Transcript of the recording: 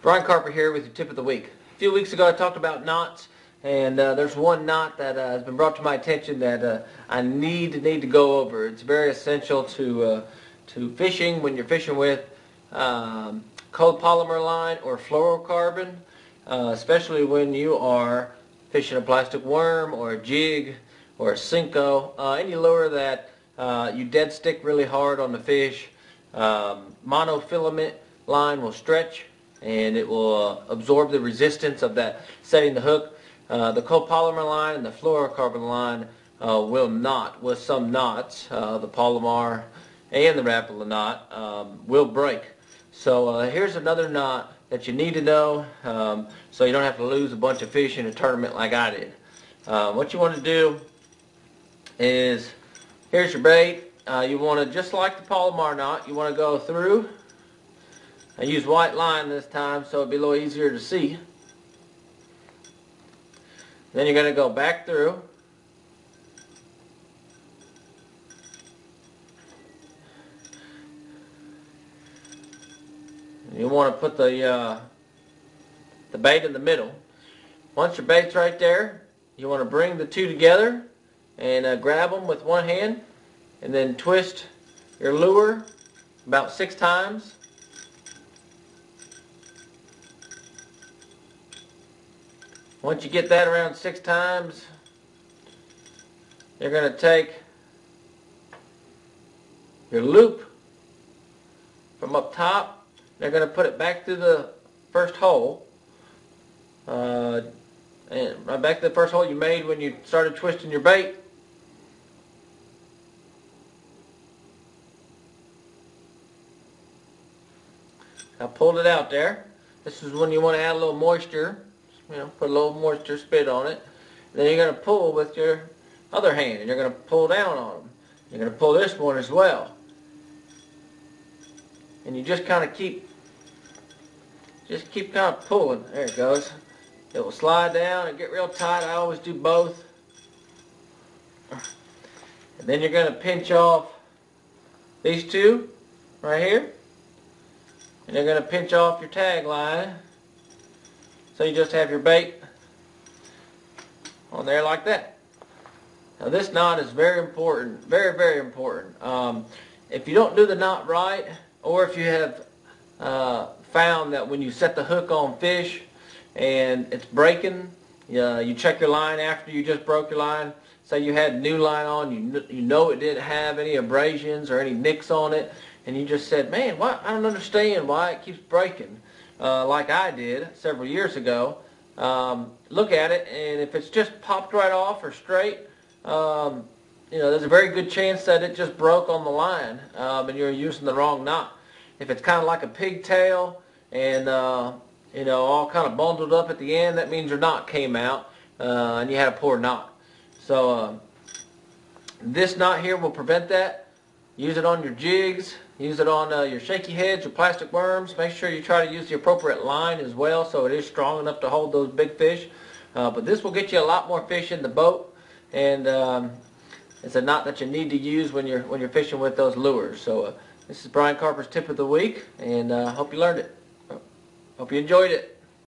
Brian Carper here with your tip of the week. A few weeks ago I talked about knots, and there's one knot that has been brought to my attention that I need to go over. It's very essential to fishing when you're fishing with copolymer line or fluorocarbon, especially when you are fishing a plastic worm or a jig or a Cinco, any lure that you dead stick really hard on the fish. Monofilament line will stretch and it will absorb the resistance of that setting the hook. The copolymer line and the fluorocarbon line will not, with some knots, the Palomar and the Rapala knot will break. So here's another knot that you need to know so you don't have to lose a bunch of fish in a tournament like I did. What you want to do is, here's your bait. You want to, just like the Palomar knot, you want to go through. I use white line this time so it'll be a little easier to see. Then you're going to go back through. You want to put the bait in the middle. Once your bait's right there, you want to bring the two together and grab them with one hand and then twist your lure about 6 times. Once you get that around 6 times, you're going to take your loop from up top. They're going to put it back through the first hole, and right back to the first hole you made when you started twisting your bait. I pulled it out there. This is when you want to add a little moisture. Put a little moisture spit on it. And then you're going to pull with your other hand, and you're going to pull down on them. You're going to pull this one as well. And you just kind of keep kind of pulling. There it goes. It will slide down and get real tight. I always do both. And then you're going to pinch off these two right here. And you're going to pinch off your tag line. So you just have your bait on there like that. Now this knot is very important, very, very important. If you don't do the knot right, or if you have found that when you set the hook on fish and it's breaking, you check your line after you just broke your line. Say you had new line on, you know it didn't have any abrasions or any nicks on it, and you just said, man, why, I don't understand why it keeps breaking. Like I did several years ago. Look at it, and if it's just popped right off or straight, there's a very good chance that it just broke on the line and you're using the wrong knot. If it's kind of like a pigtail and all kind of bundled up at the end, that means your knot came out and you had a poor knot. So this knot here will prevent that. Use it on your jigs. Use it on your shaky heads, your plastic worms. Make sure you try to use the appropriate line as well so it is strong enough to hold those big fish. But this will get you a lot more fish in the boat, and it's a knot that you need to use when you're fishing with those lures. So this is Brian Carper's tip of the week, and hope you learned it. Hope you enjoyed it.